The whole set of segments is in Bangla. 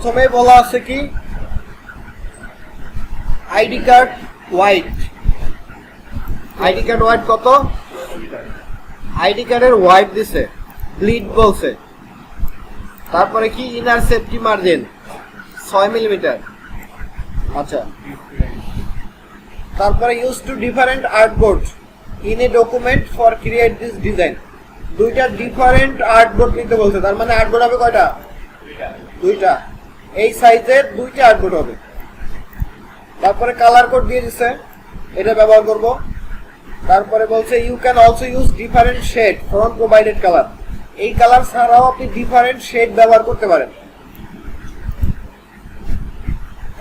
প্রথমেই বলা আছে কি ID card white. ID card white কত? আইডি কার্ডের হোয়াইট দিছে, ব্লিড বলছে। তারপরে কি ইনার সেফটি মার্জিন 6 মিলিমিটার। আচ্ছা, তারপরে use to different artboard in a document for create this design. দুইটা ডিফারেন্ট আর্টবোর্ড নিতে বলছে, তার মানে আর্টবোর্ড হবে কয়টা? দুইটা। এই সাইজের দুইটা আর্টবোর্ড হবে। তারপরে কালার কোড দিয়ে দিছে, এটা ব্যবহার করব। তারপরে বলছে you can also use different shade from provided colour. এই কালার ছাড়াও আপনি ডিফারেন্ট শেড ব্যবহার করতে পারেন।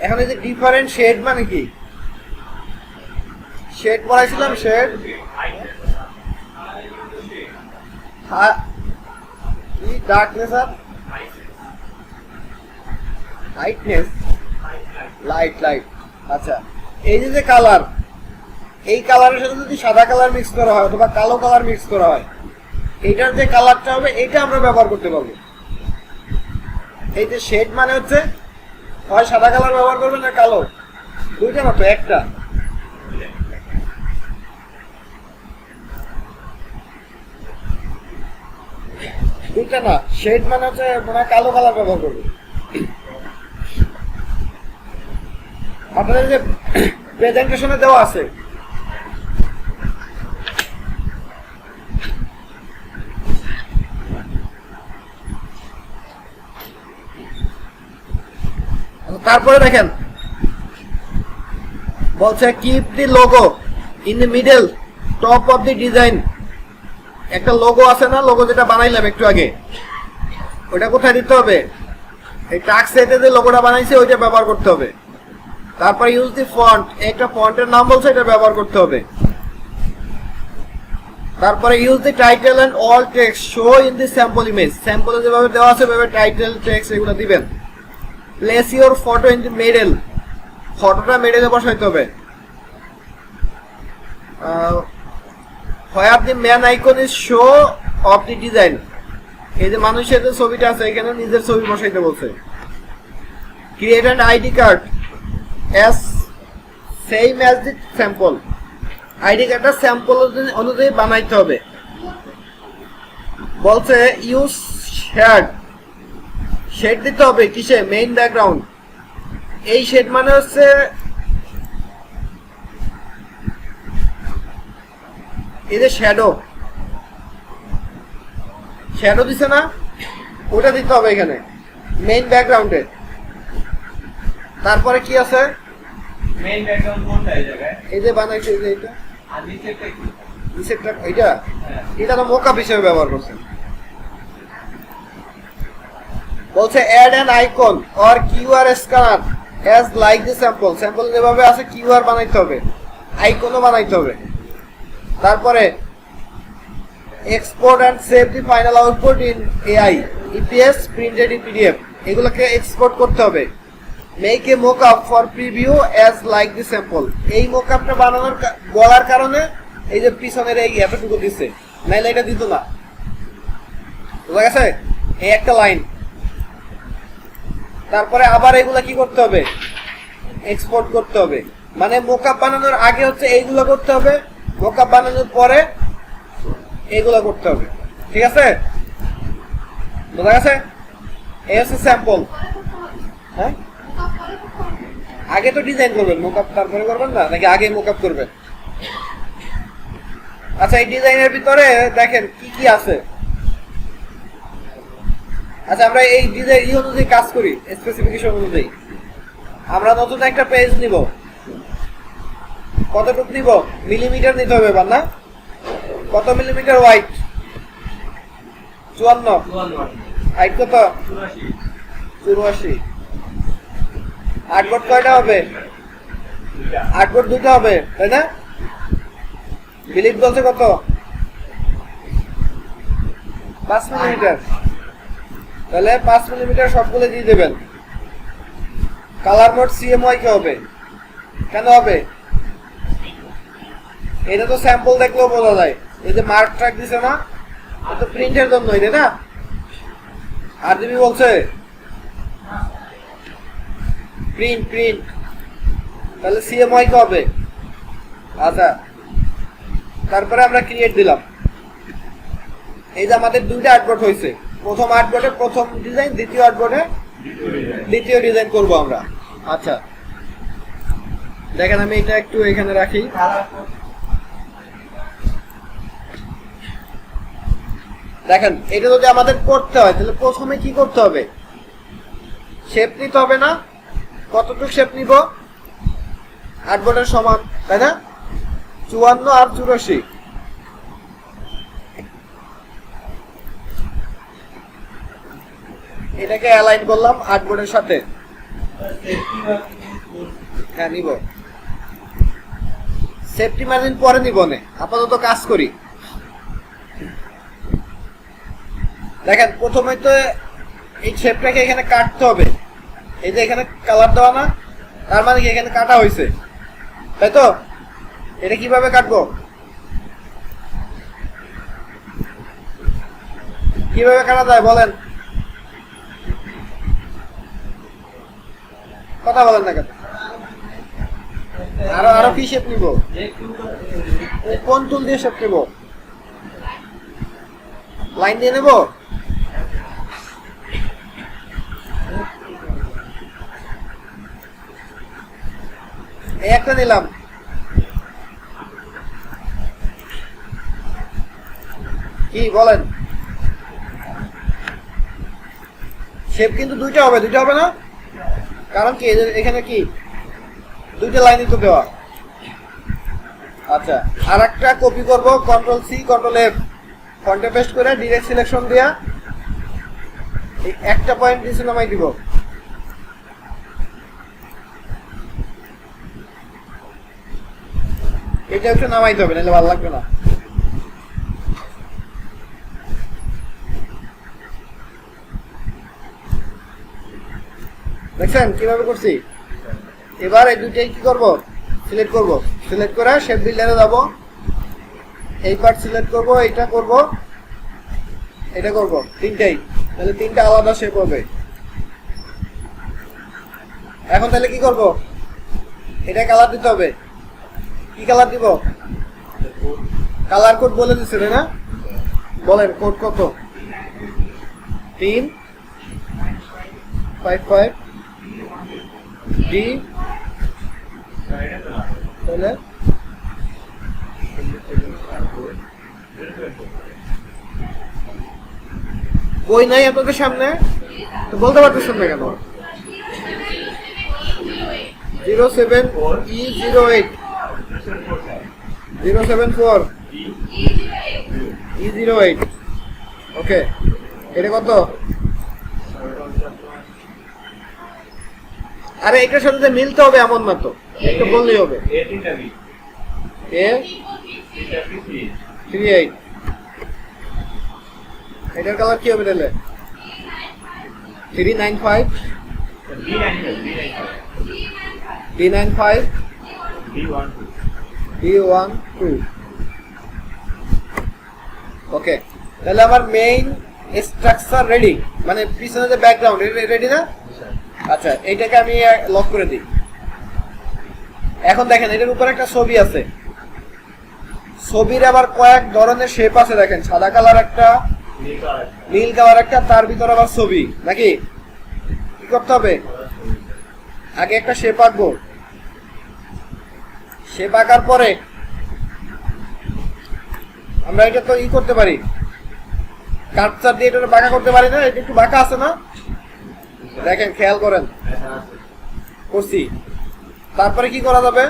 এখন এই যে ডিফারেন্ট শেড মানে কি? শেড পড়াইছিলাম, শেড ডার্কনেস আর লাইটনেস, লাইট লাইট। আচ্ছা, এই যে কালার, এই কালারের সাথে যদি সাদা কালার মিক্স করা হয় অথবা কালো কালার মিক্স করা হয়, এইটার যে কালারটা হবে এটা আমরা ব্যবহার করতে পারবো। এই যে শেড মানে হচ্ছে হয় সাদা কালার ব্যবহার করবে না কালো, দুইটা না তো একটা। দুইটা না, শেড মানে হচ্ছে মানে কালো কালার ব্যবহার করবে। আপনাদের যে প্রেজেন্টেশনে দেওয়া আছে, তারপরে দেখেন বলছে keep the logo in the middle top of the design. একটা লোগো আছে না, লোগো যেটা বানাইলাম একটু আগে, ওটা কোথায় দিতে হবে? এই টাক্স সেটে যে লোগোটা বানাইছে ওইটা ব্যবহার করতে হবে। তারপরে ইউজ দি ফন্ট, একটা ফন্টের নাম বলছে, এটা ব্যবহার করতে হবে। তারপরে use the title and all text show in the sample image. স্যাম্পলে যেভাবে দেওয়া আছে ওইভাবে টাইটেল টেক্সট এগুলো দিবেন। Place your photo in the middle, ফটোটা মিডলে বসাইতে হবে। Where the man icon is show of the design, এই যে মানুষের যে ছবিটা আছে এখানে নিজের ছবি বসাইতে বলছে। Create an ID card as same as the sample, ID কার্ডটা স্যাম্পল অনুযায়ী বানাইতে হবে। বলছে ইউজ শেড, শেড দিতে হবে কিসে? Main background. এই শেড মানে হচ্ছে এই যে শ্যাডো, শ্যাডো দিছে না, ওটা দিতে হবে এখানে মেইন ব্যাকগ্রাউন্ডে। তারপরে কি আছে? মেইন ব্যাকগ্রাউন্ড কোনটা এই জায়গায়? এই যে বানাইছে এই যে এটা, আর নিচেরটা কি? নিচেরটা এইটা, এটা তো মোকআপ হিসেবে ব্যবহার করছেন। বলছে add an icon or QR scanner as like the sample. Sample যেভাবে আছে কিউআর বানাইতে হবে, আইকনও বানাইতে হবে। তারপরে export and save the final output in AI, EPS, printed in PDF, এগুলোকে এক্সপোর্ট করতে হবে। Make a mockup for preview as like the sample. এই মোকআপটা বানানোর বলার কারণে এই যে পিছনের এই এতটুকু দিচ্ছে, নাইলে এটা দিত না। বুঝা গেছে? এই একটা লাইন। তারপরে আবার এগুলা কি করতে হবে? এক্সপোর্ট করতে হবে। মানে মোকআপ বানানোর আগে হচ্ছে এইগুলো করতে হবে, মোকআপ বানানোর পরে এইগুলো করতে হবে। ঠিক আছে? বুঝা গেছে? এই হচ্ছে স্যাম্পল। হ্যাঁ, আগে তো ডিজাইন করবেন, মোকআপ তারপরে করবেন না, নাকি আগে মোকআপ করবেন? আচ্ছা, এই ডিজাইনের ভিতরে দেখেন কি কি আছে। আচ্ছা, আমরা এই ডিজাইন অনুযায়ী কাজ করি, স্পেসিফিকেশন অনুযায়ী। আমরা নতুন একটা পেজ নিব, কতটুকু নিব? মিলিমিটার নিতে হবে না? কত মিলিমিটার হোয়াইট? 54। হাইট কত? 84। আর্টবোর্ড কয়টা হবে? আর্টবোর্ড দুটো হবে, তাই না? বিলিট বলছে কত? 5 মিলিমিটার। তাহলে 5 মিলিমিটার সবগুলো দিয়ে দেবেন। কালার মোড সিএমওয়াই কে হবে? কেন হবে? এটা তো স্যাম্পল দেখলেও বোঝা যায়। এই যে মার্ক ট্র্যাক দিছে না, এটা তো প্রিন্টের জন্য, তাই না? আরজিবি বলছে প্রিন্ট প্রিন্ট, তাহলে সিএমওয়াই কে হবে। আচ্ছা, তারপরে আমরা ক্রিয়েট দিলাম। এই যে আমাদের দুইটা আর্টবোর্ড হয়েছে, প্রথম আর্টবোর্ডে প্রথম ডিজাইন, দ্বিতীয় আর্টবোর্ডে দ্বিতীয় ডিজাইন করব আমরা। আচ্ছা দেখেন, আমি এটা একটু এখানে রাখি। দেখেন, এটা যদি আমাদের করতে হয় তাহলে প্রথমে কি করতে হবে? শেপ নিতে হবে না? কতটুকু শেপ নিব? আর্টবোর্ডের সমান, তাই না? 54 আর 84। এটাকে অ্যালাইন করলাম আর্টবোর্ডের সাথে। হ্যাঁ নিব, সেফটি মার্জিন পরে নিব না, আপাতত কাজ করি। দেখেন, প্রথমে তো এই শেপটাকে এখানে কাটতে হবে। এই যে এখানে কালার দেওয়া না, তার মানে কি এখানে কাটা হয়েছে, তাই তো? এটা কিভাবে কাটবো? কিভাবে কাটা যায় বলেন? কথা বলেন না কেন? আরো কি শেপ নিব? কোন টুল দিয়ে শেপ নিব? লাইন দিয়ে নেব? এই একটা নিলাম। কি বলেন? শেপ কিন্তু দুইটা হবে, দুইটা হবে না? কারণ কি এখানে কি দুইটা লাইনই তো দেওয়া। আচ্ছা, আর একটা কপি করব, কন্ট্রোল সি কন্ট্রোল এফ, ফন্টে পেস্ট করে ডিরেক্ট সিলেকশন দিয়া এই একটা পয়েন্ট নিচে নামাই দিব। এটা একটু নামাইতে হবে, নাহলে ভালো লাগবে না। দেখছেন কিভাবে করছি? এবার এই দুইটাই কি করব? সিলেক্ট করব। সিলেক্ট করে শেপ বিল্ডারে যাব, এই পার্ট সিলেক্ট করব, এইটা করব, এটা করব, তিনটাই। তাহলে তিনটা আলাদা শেপ হবে। এখন তাহলে কি করব? এটা কালার দিতে হবে। কি কালার দিব? কালার কোড বলে দিচ্ছে না? বলেন কোড কত? 355 ডি। তাহলে বই নাই আপনাদের সামনে তো বলতে পারতেছেন না কেন? 07E08 074 E08। ওকে, এটা কত? আরে এটার সাথে মিলতে হবে এমন না তো, একটু বললেই হবে। A38। এটার কালার কি হবে তাহলে? 395 D95 D12। ওকে, তাহলে আমার মেইন স্ট্রাকচার রেডি, মানে পিছনে যে ব্যাকগ্রাউন্ড রেডি না? আচ্ছা, এইটাকে আমি লক করে দিই। এখন দেখেন, এটার উপর একটা ছবি আছে। ছবির আবার কয়েক ধরনের শেপ আছে। দেখেন, সাদা কালার একটা, নীল কালার একটা, তার ভিতর আবার ছবি, নাকি? কি করতে হবে? আগে একটা শেপ আঁকবো। শেপ আঁকার পরে আমরা এটা তো করতে পারি, কাটচার দিয়ে এটা বাঁকা করতে পারি না? এটা একটু বাঁকা আছে না? দেখেন, খেয়াল করেন, করছি। তারপরে কি করা যাবে?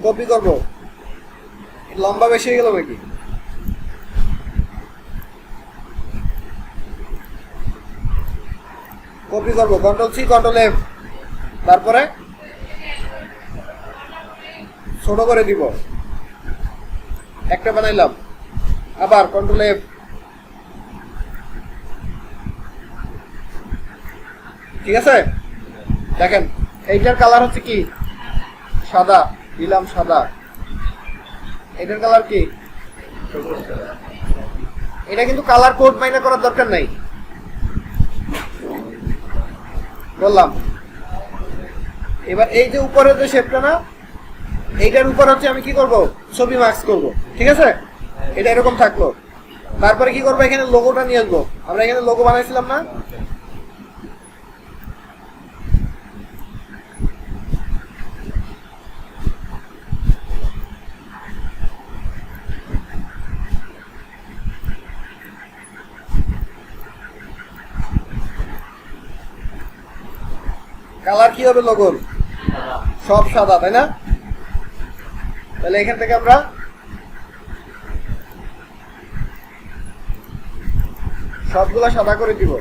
কপি করব। লম্বা বেশি হয়ে গেল নাকি? কপি করব, কন্ট্রোল সি কন্ট্রোল এফ, তারপরে ছোট করে দিব। একটা বানাইলাম, আবার কন্ট্রোল এফ। ঠিক আছে, দেখেন এইটার কালার হচ্ছে কি? সাদা, দিলাম সাদা। এটার কালার কি? এটা কিন্তু কালার কোড মাইনা করার দরকার নাই। বললাম। এবার এই যে উপরের যে শেপটা না, এইটার উপর হচ্ছে আমি কি করব, ছবি মার্কস করব, ঠিক আছে? এটা এরকম থাকলো। তারপরে কি করবো, এখানে লোগোটা নিয়ে আসবো। আমরা এখানে লোগো বানাইছিলাম না, কালার কি হবে লোগোর? সব সাদা, তাই না? তাহলে এখান থেকে আমরা সবগুলা সাদা করে দিব।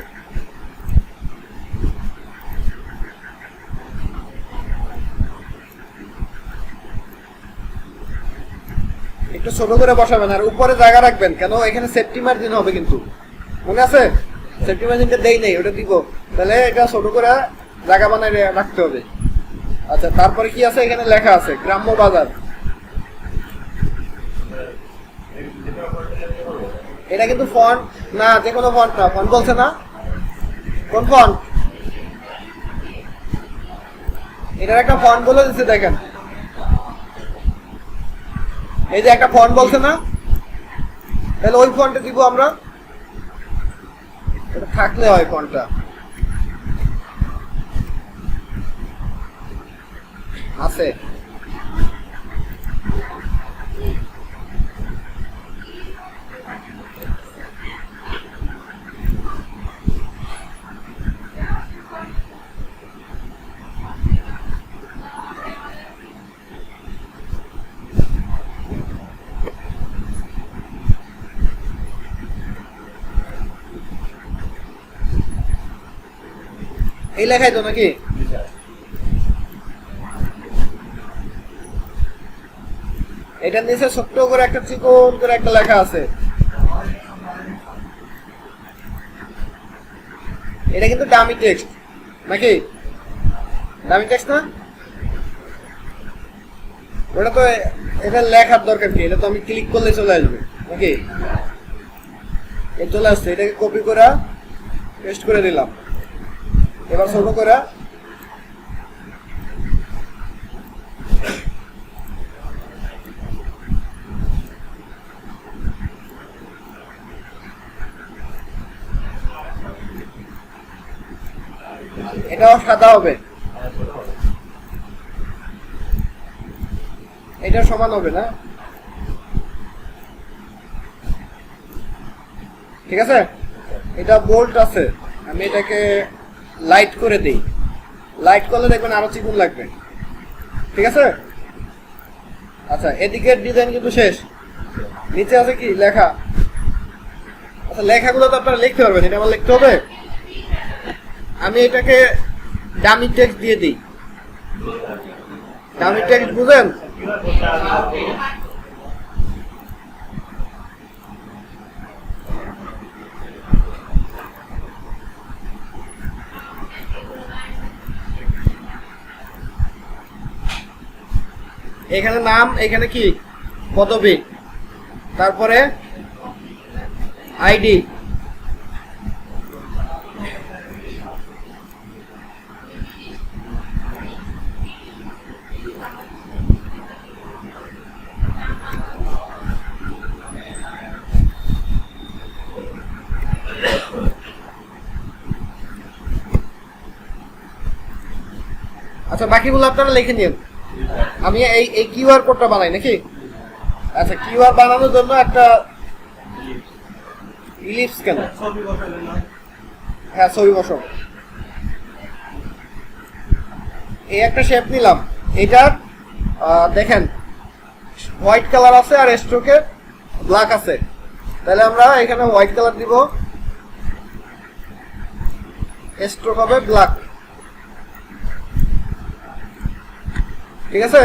একটু ছোট করে বসাবেন আর উপরে জায়গা রাখবেন, কেন এখানে সেফটি মার্জিন হবে কিন্তু, মনে আছে? সেফটি মার্জিনটা দেই নেই, ওটা দিব। তাহলে এটা ছোট করে জায়গা বানায় রাখতে হবে। আচ্ছা, তারপরে কি আছে? এখানে লেখা আছে গ্রাম্য বাজার। এটা কিন্তু ফন্ট না, যে কোনো ফন্ট না। ফন্ট বলছে না, কোন ফন্ট? এটার একটা ফন্ট বলে দিচ্ছে, দেখেন এই যে একটা ফন্ট বলছে না, তাহলে ওই ফন্টে দিব আমরা। এটা থাকলে হয় ফন্টটা, আছে। এই লেখাই তো নাকি? এটার নিচে ছোট্ট করে একটা চিকন করে একটা লেখা আছে। এটা কিন্তু ডামি টেক্সট নাকি? ডামি টেক্সট না? ওটা তো, এটা লেখার দরকার কি? এটা তো আমি ক্লিক করলে চলে আসবে নাকি? চলে আসছে। এটাকে কপি করে পেস্ট করে দিলাম। এবার ছোট করে এটাও সাদা হবে, এটা সমান হবে না, ঠিক আছে? এটা বোল্ট আছে, আমি এটাকে লাইট করে দিই। লাইট করলে দেখবেন আরো চিকন লাগবে, ঠিক আছে? আচ্ছা, এদিকের ডিজাইন কিন্তু শেষ। নিচে আছে কি লেখা? আচ্ছা, লেখাগুলো তো আপনারা লিখতে পারবেন, এটা আমার লিখতে হবে। আমি এটাকে ডামি টেক্সট দিয়ে দিই। ডামি টেক্সট বুঝেন? এখানে নাম, এখানে কি পদবী, তারপরে আইডি, আচ্ছা বাকিগুলো আপনারা লিখে নিন। আমি এই কিউআর কোডটা বানাই নাকি? আচ্ছা, কিউআর বানানোর জন্য একটা ইলিপস কেন? হ্যাঁ, ছবি বসাও। এই একটা শেপ নিলাম। এটা দেখেন হোয়াইট কালার আছে আর স্ট্রোকে ব্ল্যাক আছে। তাহলে আমরা এখানে হোয়াইট কালার দিব, স্ট্রোক হবে ব্ল্যাক, ঠিক আছে?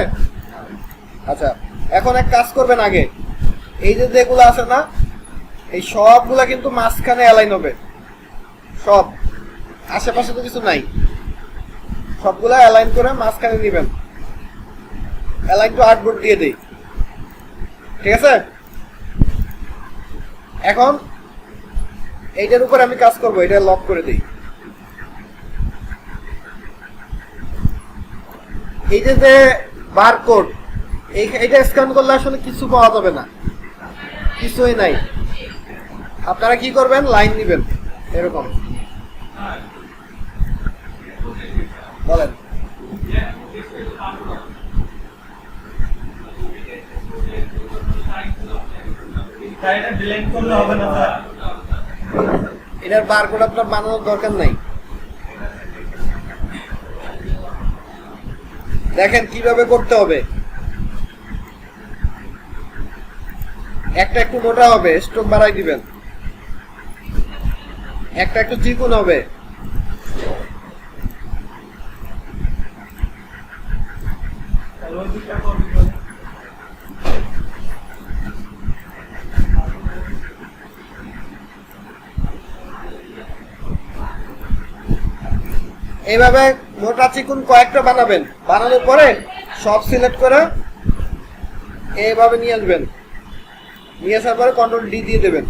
আচ্ছা, এখন এক কাজ করবেন, আগে এই যে যেগুলো আছে না, এই সবগুলা কিন্তু মাঝখানে অ্যালাইন হবে। সব আশেপাশে তো কিছু নাই, সবগুলা অ্যালাইন করে মাঝখানে নিবেন। অ্যালাইন টু আর্টবোর্ড দিয়ে দেই, ঠিক আছে? এখন এইটার উপর আমি কাজ করব, এটা লক করে দেই। এই যে বারকোড, এইটা স্ক্যান করলে আসলে কিছু পাওয়া যাবে না, কিছুই নাই। আপনারা কি করবেন, লাইন নেবেন এরকম, বলেন। এটা ডিলিট করলে হবে না স্যার? এটার বারকোড আপনার বানানোর দরকার নাই। দেখেন কিভাবে করতে হবে। একটা একটু মোটা হবে, স্ট্রোক বাড়াই দিবেন। একটা একটু চিকন হবে, তাহলে ওই দুটো করবে। এইভাবে মোটা চিকুন কয়েকটা বানাবেন। বানানোর পরে সব সিলেক্ট করে এইভাবে নিয়ে আসবেন। নিয়ে আসার পরে কন্ট্রোল ডি দিয়ে দেবেন।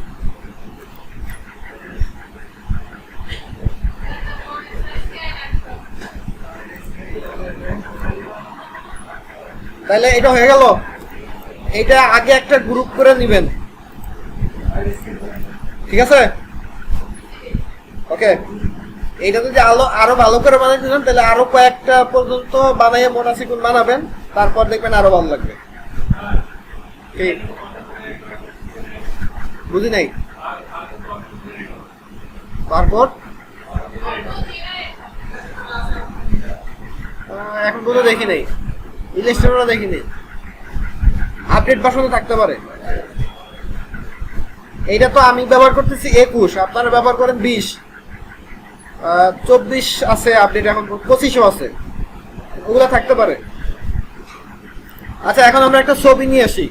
তাহলে এটা হয়ে গেল। এটা আগে একটা গ্রুপ করে নেবেন, ঠিক আছে? ওকে, এইটা যদি আরো ভালো করে বানাই দিলেন তাহলে আরো কয়েকটা পর্যন্ত বানাইয়ে মোটা চিকুন বানাবেন, তারপর দেখবেন আরো ভালো লাগবে। ঠিক, বুঝি নাই বারকোড এখন পর্যন্ত দেখি নাই, ইলাস্ট্রেটরও দেখি নাই। আপডেট ভার্সনে থাকতে পারে। এইটা তো আমি ব্যবহার করতেছি 21, আপনারা ব্যবহার করেন 20, 24 আছে আপডেট, এখন 25ও আছে, ওগুলা থাকতে পারে। আচ্ছা, এখন আমরা একটা ছবি নিয়ে আসি।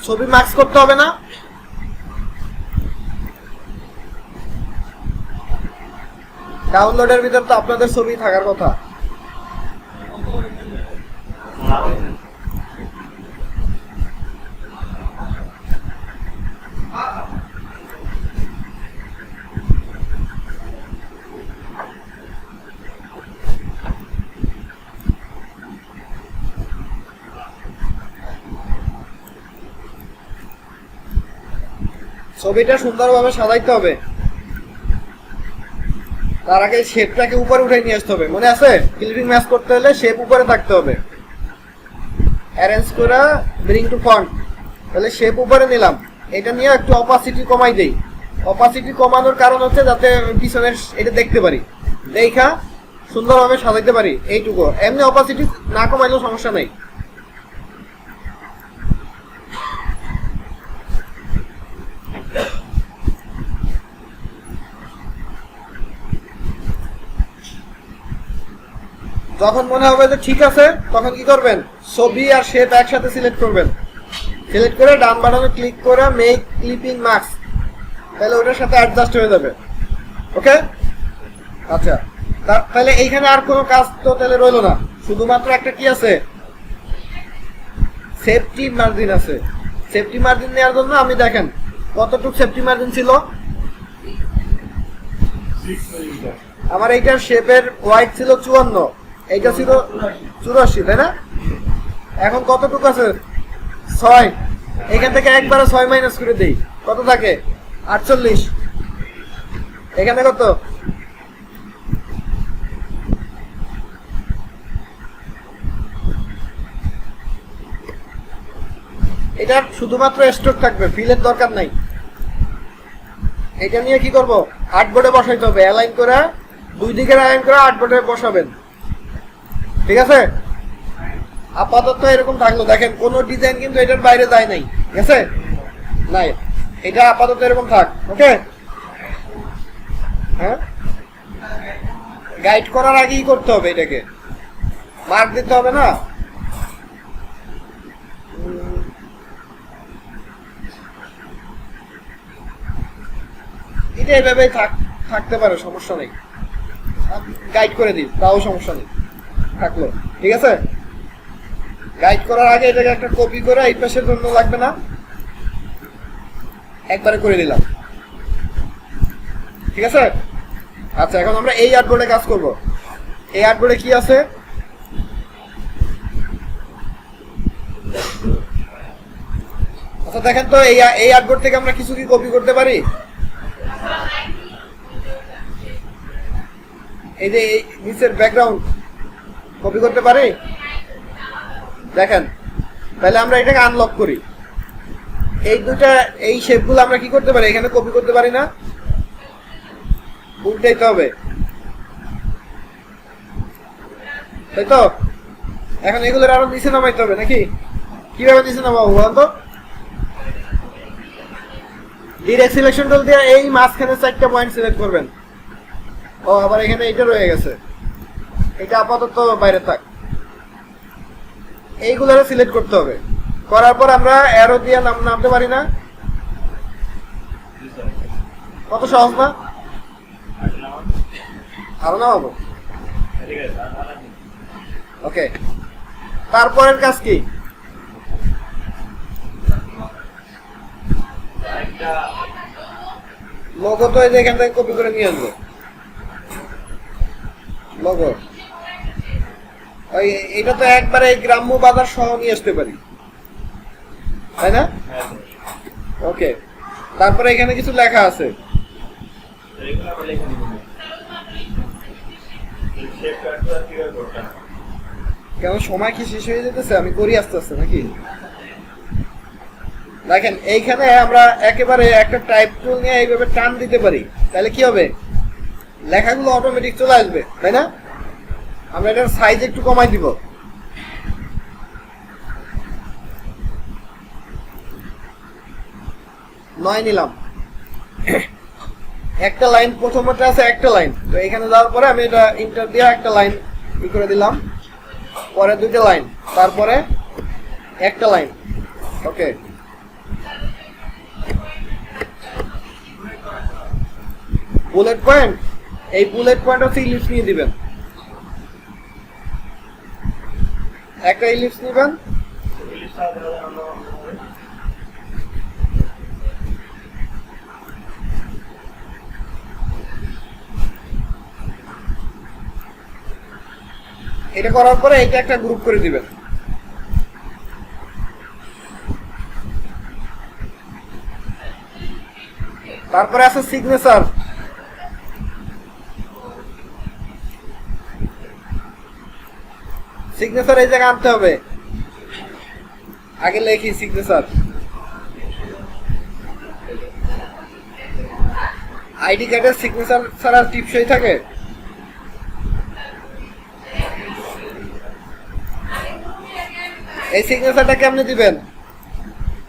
ছবি মার্কস করতে হবে না? ডাউনলোডের ভিতর তো আপনাদের ছবি থাকার কথা। ছবিটা সুন্দরভাবে সাজাইতে হবে। তার আগে শেপটাকে উপরে উঠে নিয়ে আসতে হবে। মনে আছে, ক্লিপিং ম্যাচ করতে হলে শেপ উপরে থাকতে হবে। অ্যারেঞ্জ করে ব্রিং টু ফন্ট, তাহলে শেপ উপরে নিলাম। এটা নিয়ে একটু অপাসিটি কমাই দেই। অপাসিটি কমানোর কারণ হচ্ছে যাতে পিছনের এটা দেখতে পারি, দেখা সুন্দরভাবে সাজাইতে পারি, এইটুকু। এমনি অপাসিটি না কমাইলেও সমস্যা নেই। যখন মনে হবে যে ঠিক আছে, তখন কি করবেন, ছবি আর শেপ একসাথে সিলেক্ট করবেন। সিলেক্ট করে ডান বাটনে ক্লিক করে মেক ক্লিপিং মাস্ক, তাহলে ওটার সাথে অ্যাডজাস্ট হয়ে যাবে। ওকে, আচ্ছা, তাহলে এইখানে আর কোনো কাজ তো তাহলে রইলো না। শুধুমাত্র একটা কি আছে, সেফটি মার্জিন আছে। সেফটি মার্জিন নেওয়ার জন্য আমি দেখেন কতটুকু সেফটি মার্জিন ছিল। আমার এইটার শেপের হোয়াইট ছিল 54, এইটা ছিল 84, তাই না? এখন কতটুকু আছে, 6। এখান থেকে একবারে 6 মাইনাস করে দেই, কত থাকে, 48। এখানে কত, এটা শুধুমাত্র স্ট্রোক থাকবে, ফিলের দরকার নাই। এটা নিয়ে কি করব, আর্টবোর্ডে বসাইতে হবে। অ্যালাইন করে দুই দিকে অ্যালাইন করে আর্টবোর্ডে বসাবেন, ঠিক আছে? আপাতত এরকম থাকলো। দেখেন কোনো ডিজাইন কিন্তু এটার বাইরে যায় নাই, ঠিক আছে? নাই, এটা আপাতত এরকম থাক। ওকে, হ্যাঁ, গাইড করার আগেই করতে হবে, এটাকে মার্ক দিতে হবে না। এটা এভাবেই থাকতে পারে, সমস্যা নেই। গাইড করে দিই, তাও সমস্যা নেই, থাকলো, ঠিক আছে? গাইড করার আগে এটাকে একটা কপি করে এই পাশের জন্য লাগবে না, একবারে করে দিলাম, ঠিক আছে? আচ্ছা, এখন আমরা এই আর্টবোর্ডে কাজ করব। এই আর্টবোর্ডে কি আছে, আচ্ছা দেখেন তো এই আর্টবোর্ড থেকে আমরা কিছু কি কপি করতে পারি? এই যে এই নিচের ব্যাকগ্রাউন্ড কপি করতে পারি? দেখেন, তাহলে আমরা এটাকে আনলক করি। এই দুটা এই শেপগুলো আমরা কি করতে পারি? এখানে কপি করতে পারি না, উল্টাইতে হবে, তাই তো? এখন এগুলোর আরো নিচে নামাইতে হবে নাকি? কিভাবে নিচে নামাবো বলেন তো? ডিরেক্ট সিলেকশন টুল দিয়ে এই মাঝখানে 4টা পয়েন্ট সিলেক্ট করবেন। ও আবার এখানে এটা রয়ে গেছে, এটা আপাতত বাইরে থাক। এইগুলোরে সিলেক্ট করতে হবে, করার পর আমরা অ্যারো দিয়ে নামতে পারি না? কত সহজ না? আরো নামাবো। ওকে, তারপরের কাজ কি? লোগো তো এই যে এখান থেকে কপি করে নিয়ে আসবো। লোগো ওই এটা তো একবারে গ্রাম্য বাজার সহ নিয়ে আসতে পারি, তাই না? ওকে, তারপরে এখানে কিছু লেখা আছে। কেন সময় কি শেষ হয়ে যেতেছে? আমি করি আস্তে আস্তে নাকি? দেখেন এইখানে আমরা একেবারে একটা টাইপ টুল নিয়ে এইভাবে টান দিতে পারি, তাহলে কি হবে? লেখাগুলো অটোমেটিক চলে আসবে, তাই না? আমরা এটার সাইজ একটু কমাই দিব। নয় নিলাম। একটা লাইন প্রথমটা আছে, একটা লাইন, তো এখানে যাওয়ার পরে আমি এটা ইন্টার দিয়ে একটা লাইন ই করে দিলাম, পরে দুইটা লাইন, তারপরে একটা লাইন। ওকে, বুলেট পয়েন্ট, এই বুলেট পয়েন্ট হচ্ছে ইলিপস নিয়ে দিবেন, একটা ইলিপস নিবেন। এটা করার পরে এটা একটা গ্রুপ করে দিবেন। তারপরে আছে সিগনেচার। সিগনেচার এই জায়গায় আনতে হবে, আগে লেখি সিগনেচার। আইডি কার্ডের সিগনেচার ছাড়া টিপসই থাকে? এই সিগনেচারটা কেমনে দিবেন?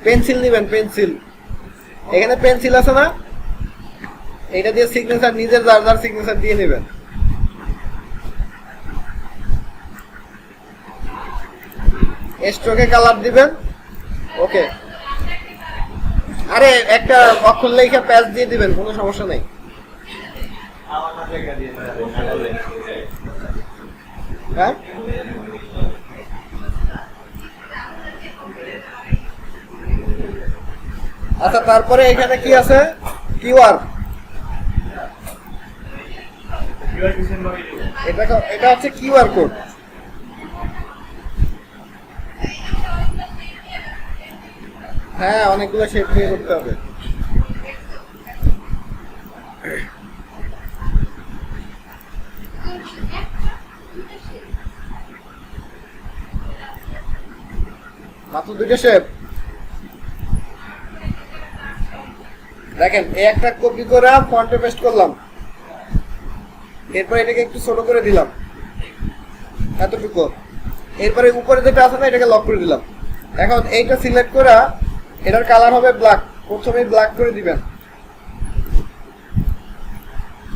পেন্সিল নিবেন, পেন্সিল, এখানে পেন্সিল আছে না, এটা দিয়ে সিগনেচার নিজের যার যার সিগনেচার দিয়ে নেবেন। স্ট্রোকে কালার দিবেন। ওকে, আরে একটা অক্ষর লেখা প্যাচ দিয়ে দিবেন, কোনো সমস্যা নেই। হ্যাঁ, আচ্ছা, তারপরে এখানে কি আছে? কিউআর। এটা হচ্ছে কিউআর কোড। হ্যাঁ, অনেকগুলো শেপ নিয়ে করতে হবে। মাত্র দুইটা শেপ। দেখেন, এই একটা কপি করে ফন্টে পেস্ট করলাম, এরপর এটাকে একটু ছোট করে দিলাম, এতটুকু। এরপরে উপরে যেটা আছে না, এটাকে লক করে দিলাম। এখন এইটা সিলেক্ট করে এটার কালার হবে ব্ল্যাক, প্রথমে ব্ল্যাক করে দিবেন,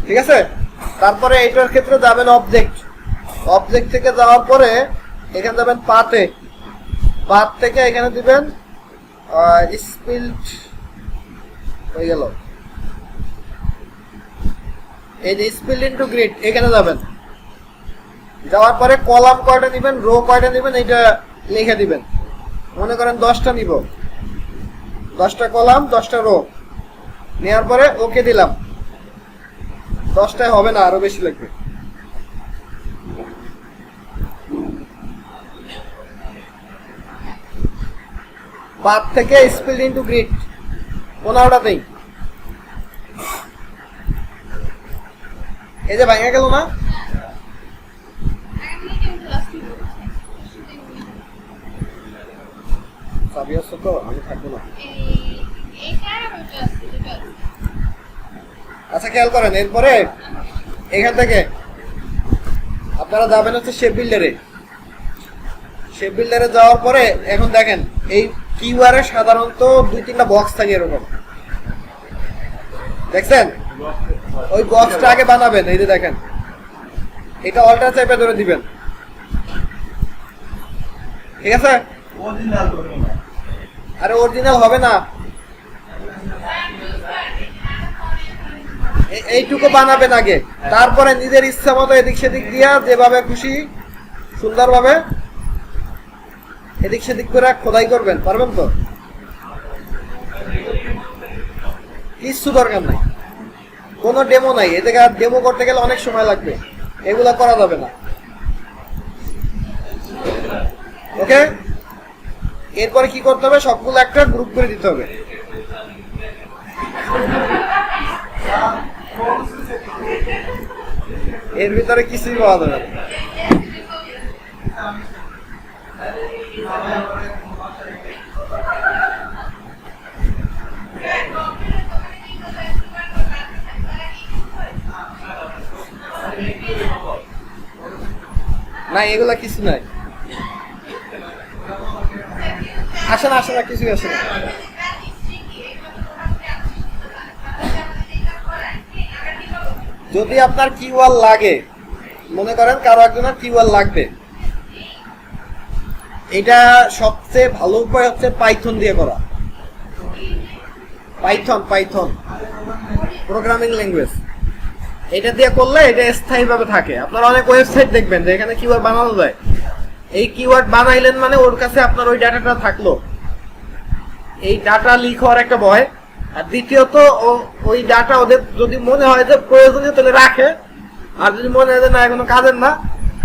ঠিক আছে? তারপরে এইটার ক্ষেত্রে যাবেন অবজেক্ট, অবজেক্ট থেকে যাওয়ার পরে এখানে যাবেন পাতে, পাত থেকে এখানে দিবেন স্পিল্ড হয়ে গেল, এই যে স্পিল্ড ইনটু গ্রিড, এখানে যাবেন। যাওয়ার পরে কলাম কয়টা নিবেন, রো কয়টা নিবেন, এটা লিখে দিবেন। মনে করেন 10টা নিব, 10টা কলাম 10টা রো নেওয়ার পরে ওকে দিলাম। 10টায় হবে না, আরো বেশি লাগবে। পাথ থেকে স্পিড ইনটু গ্রিড 15টাতেই। এই যে ভাঙা গেল না, চাবি আছে তো, আমি থাকবো না। আচ্ছা খেয়াল করেন, এরপরে এখান থেকে আপনারা যাবেন হচ্ছে শেপ বিল্ডারে। শেপ বিল্ডারে যাওয়ার পরে এখন দেখেন এই কিউআর এর সাধারণত 2-3টা বক্স থাকে এরকম, দেখছেন? ওই বক্সটা আগে বানাবেন। এই যে দেখেন, এটা অল্টার চেপে ধরে দিবেন, ঠিক আছে? অরিজিনাল করবো না। আরে অরিজিনাল হবে না, এইটুকু বানাবেন আগে, তারপরে নিজের ইচ্ছা মতো এদিক সেদিক দিয়া যেভাবে খুশি সুন্দরভাবে এদিক সেদিক করে খোদাই করবেন। পারবেন তো? কিচ্ছু দরকার নাই, কোনো ডেমো নাই। এ জায়গায় ডেমো করতে গেলে অনেক সময় লাগবে, এগুলা করা যাবে না। ওকে, এরপরে কি করতে হবে, সবগুলো একটা গ্রুপ করে দিতে হবে। এর ভিতরে কিছুই পাওয়া যাবে না। না এগুলা কিছু নাই, আসে না, আসে না, কিছুই আসে না। যদি আপনার কিউআর লাগে, মনে করেন কারো একজনের কিউআর লাগবে, এটা সবচেয়ে ভালো উপায় হচ্ছে পাইথন দিয়ে করা। পাইথন প্রোগ্রামিং ল্যাঙ্গুয়েজ, এটা দিয়ে করলে এটা স্থায়ীভাবে থাকে। আপনারা অনেক ওয়েবসাইট দেখবেন যে এখানে কিওয়ার্ড বানানো যায়। এই কিওয়ার্ড বানাইলেন মানে ওর কাছে আপনার ওই ডাটাটা থাকলো, এই ডাটা লিক হওয়ার একটা ভয়। আর দ্বিতীয়ত ওই ডাটা ওদের যদি মনে হয় যে প্রয়োজনীয় তাহলে রাখে, আর যদি মনে হয় যে না এখনো কাজের না,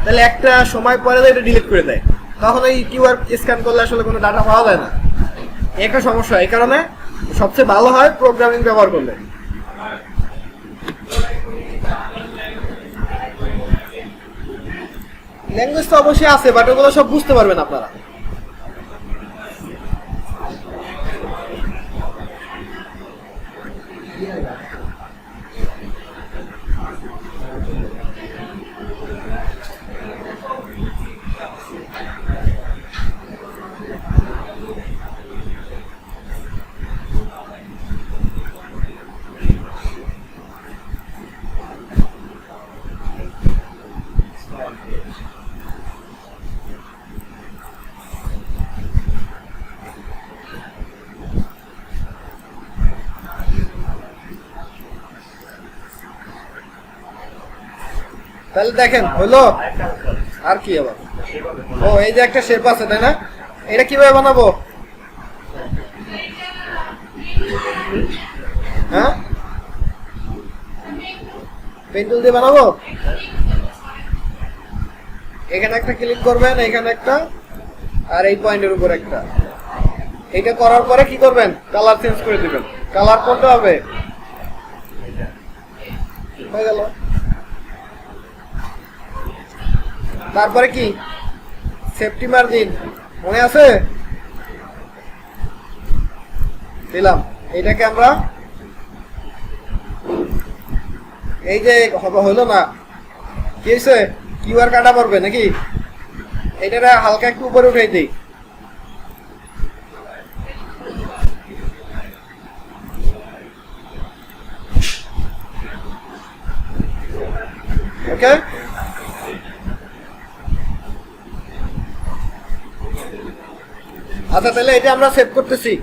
তাহলে একটা সময় পরে এটা ডিলিট করে দেয়। তখন ওই কিওয়ার্ড স্ক্যান করলে আসলে কোনো ডাটা পাওয়া যায় না, একটা সমস্যা। এই কারণে সবচেয়ে ভালো হয় প্রোগ্রামিং ব্যবহার করলে। ল্যাঙ্গুয়েজ তো অবশ্যই আছে, বাট ওগুলো সব বুঝতে পারবেন আপনারা। তাহলে দেখেন হলো, আর কি আবার, ও এই যে একটা শেপ আছে তাই না, এটা কিভাবে বানাবো? হ্যাঁ, পেন্সিল দিয়ে বানাবো। এখানে একটা ক্লিক করবেন, এখানে একটা, আর এই পয়েন্টের উপর একটা। এটা করার পরে কি করবেন, কালার চেঞ্জ করে দিবেন। কালার কোনটা হবে? হয়ে গেল। তারপরে কি, সেফটি মার্জিন মনে আছে, দিলাম। এটাকে আমরা এই যে হলো না, কি হয়েছে, কিউআর কাটা পড়বে নাকি, এটা হালকা একটু উপরে উঠাই দিই। ওকে, আচ্ছা তাহলে এটা আমরা সেভ করতেছি।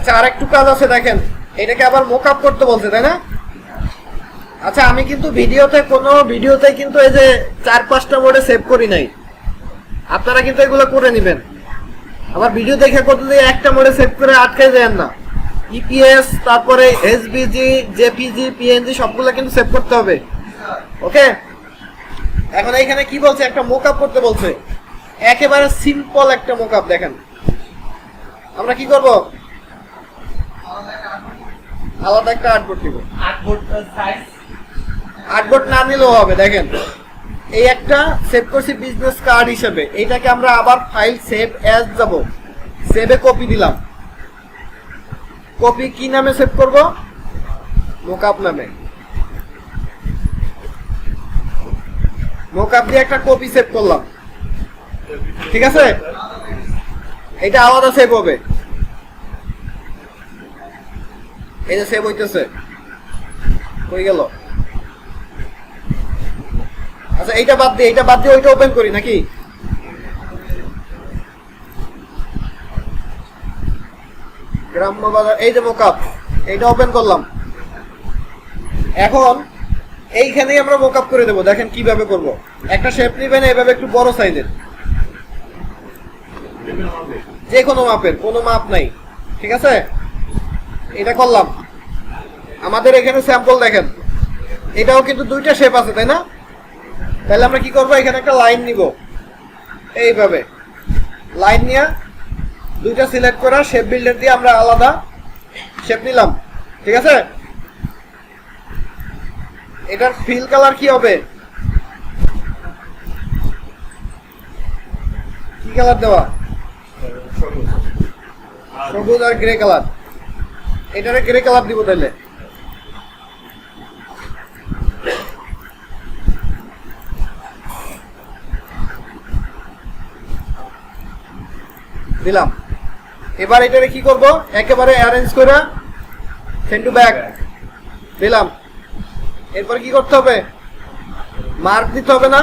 আচ্ছা, আর একটু কাজ আছে দেখেন, এটাকে আবার মোকআপ করতে বলছে, তাই না? আচ্ছা, আমি কিন্তু ভিডিওতে কিন্তু এই যে 4-5টা মোডে সেভ করি নাই, আপনারা কিন্তু এগুলো করে নেবেন। আবার ভিডিও দেখে করতে দিয়ে একটা মোডে সেভ করে আটকে যান না। ইপিএস, তারপরে এসবিজি, জেপিজি, পিএনজি সবগুলো কিন্তু সেভ করতে হবে। ওকে, এখন এইখানে কি বলছে, একটা মোকআপ করতে বলছে, একেবারে সিম্পল একটা মোকআপ। দেখেন আমরা কি করব, আলাদা একটা আর্টবোর্ড দিব। আর্টবোর্ডটার সাইজ আর্টবোর্ড না নিলেও হবে। দেখেন এই একটা সেভ করছি বিজনেস কার্ড হিসেবে, এইটাকে আমরা আবার ফাইল সেভ অ্যাজ যাব, সেভে কপি দিলাম। কপি কি নামে সেভ করব, মোকআপ নামে। মোকআপ দিয়ে একটা কপি সেভ করলাম, ঠিক আছে? এটা আলাদা সেভ হবে, এই যে সেভ হইতেছে, হয়ে গেল। আচ্ছা, এইটা বাদ দিয়ে ওইটা ওপেন করি নাকি? গ্রাম্য বাজার, এই যে মোকআপ, এইটা ওপেন করলাম। এখন এইখানেই আমরা মোকআপ করে দেবো। দেখেন কিভাবে করব, একটা শেপ নিবেন এইভাবে, একটু বড় সাইজের, যে কোনো মাপের, কোনো মাপ নাই, ঠিক আছে? এটা করলাম। আমাদের এখানে স্যাম্পল দেখেন, এটাও কিন্তু দুইটা শেপ আছে, তাই না? তাহলে আমরা কি করবো, এখানে একটা লাইন নিব, এইভাবে লাইন নিয়ে দুইটা সিলেক্ট করা, শেপ বিল্ডার দিয়ে আমরা আলাদা শেপ নিলাম, ঠিক আছে? এটার ফিল কালার কি হবে, কি কালার দেওয়া, সবুজ আর গ্রে কালার। এটারে গ্রে কালার দিব তাহলে। দিলাম। এবার এটারে কি করব, একেবারে অ্যারেঞ্জ করে সেন্ড টু ব্যাক দিলাম। এরপর কি করতে হবে, মার্ক দিতে হবে না?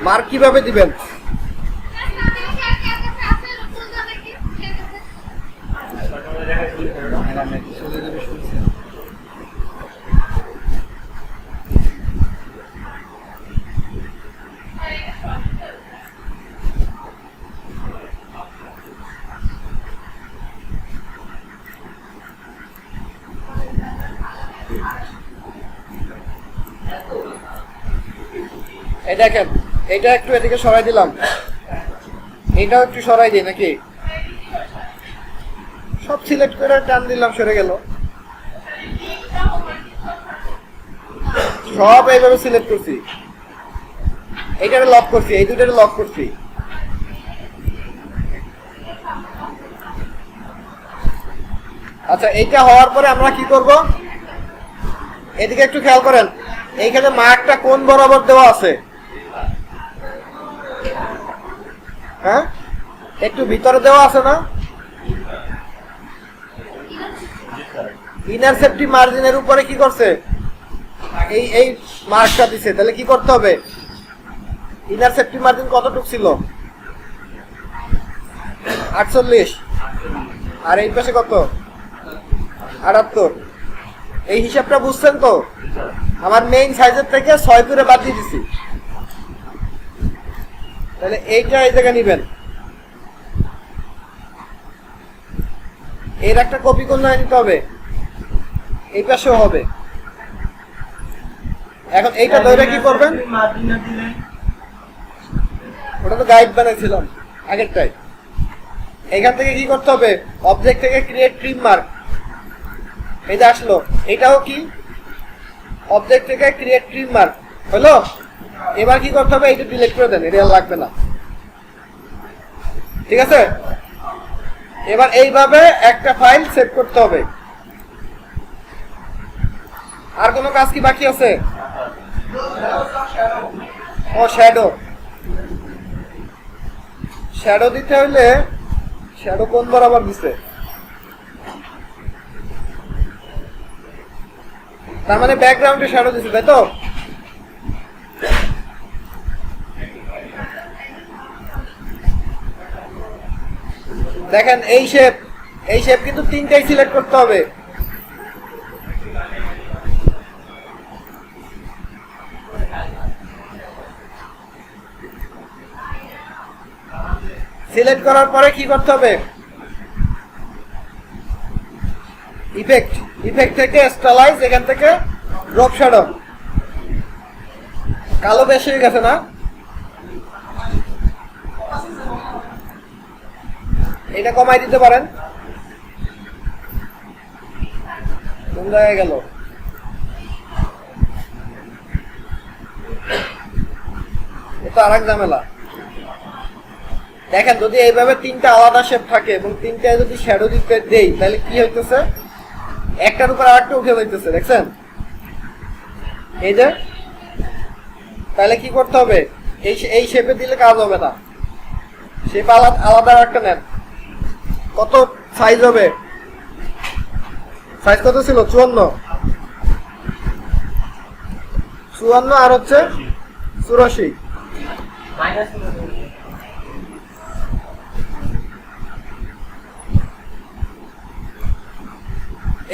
মার্ক কিভাবে দিবেন, এই দেখেন, এটা একটু এদিকে সরাই দিলাম, এটাও একটু সরাই দিই নাকি? সব সিলেক্ট করে টান দিলাম, সরে গেল। সব এইভাবে সিলেক্ট করছি, এইটারে লক করছি, এই দুটারে লক করছি। আচ্ছা, এইটা হওয়ার পরে আমরা কি করব, এদিকে একটু খেয়াল করেন, এইখানে মার্কটা কোন বরাবর দেওয়া আছে? হ্যাঁ, একটু ভিতরে দেওয়া আছে না? ইনার সেফটি মার্জিনের উপরে কি করছে, এই মার্কটা দিছে। তাহলে কি করতে হবে, ইনার সেফটি মার্জিন কতটুকু ছিল, 48, আর এই পাশে কত, 78। এই হিসাবটা বুঝছেন তো? আমার মেইন সাইজের থেকে 6 করে বাদ দিয়ে দিছি। তাহলে এইটা এই জায়গায় নিবেন, এর একটা কপি করে নিতে হবে, এই পাশেও হবে। এখন এইটা ধরে কি করবেন, ওটা তো গাইড বানাইছিলাম আগেরটাই। এখান থেকে কি করতে হবে, অবজেক্ট থেকে ক্রিয়েট ট্রিম মার্ক, এই যে আসলো, এটাও কি অবজেক্ট থেকে ক্রিয়েট ট্রিম মার্ক হলো। এবার কি করতে হবে, এইটা ডিলিট করে দেন, এটা আর লাগবে না, ঠিক আছে? এবার এইভাবে একটা ফাইল সেভ করতে হবে। আর কোনো কাজ কি বাকি আছে? ও শ্যাডো, শ্যাডো দিতে হইলে শ্যাডো কোন বরাবর দিছে, তার মানে ব্যাকগ্রাউন্ডে শ্যাডো দিছে, তাই তো? দেখেন এই শেপ কিন্তু তিনটাই সিলেক্ট করতে হবে। সিলেক্ট করার পরে কি করতে হবে? ইফেক্ট থেকে স্টাইলাইজ, এখান থেকে ড্রপ শ্যাডো। কালো বেশি হয়ে গেছে না? এটা কমাই দিতে পারেন। কোন জায়গায় গেল? এটা আরেক ঝামেলা। দেখেন যদি এইভাবে তিনটা আলাদা শেপ থাকে এবং তিনটায় যদি শ্যাডো দিতে দেই তাহলে কি হইতেছে? একটার উপর আরেকটা উঠে যাইতেছে, দেখছেন? এই যে, তাহলে কি করতে হবে? এই শেপে দিলে কাজ হবে না, শেপ আলাদা একটা নেন। কত সাইজ হবে? সাইজ কত ছিল? 54 আর হচ্ছে 84।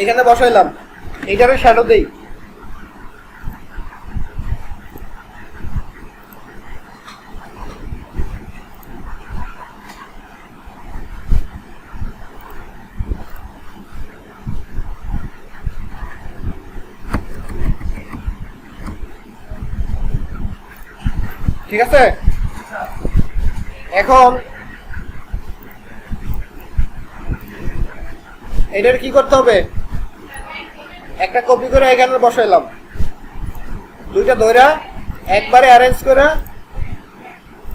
এখানে বসাইলাম, এইটারে শ্যাডো দেই। ঠিক আছে, এখন এটার কি করতে হবে? একটা কপি করে এখানে বসাইলাম, দুইটা ধইরা একবারে অ্যারেঞ্জ করে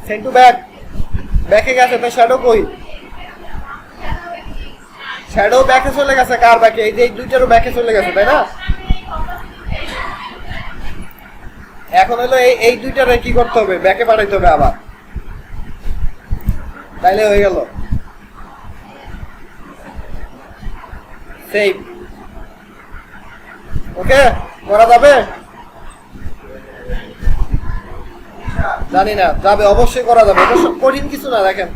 সেন্ড টু ব্যাকে গেছে। তো শ্যাডো কই? শ্যাডো ব্যাকে চলে গেছে। কার ব্যাকে? এই যে এই দুইটারও ব্যাকে চলে গেছে, তাই না? এখন হলো এই দুইটারে কি করতে হবে? ব্যাকে পাঠাইতে হবে আবার, তাইলে হয়ে গেল। সেভ। ওকে, করা যাবে? জানি না, যাবে, অবশ্যই করা যাবে। এটা সব কঠিন কিছু না। দেখেন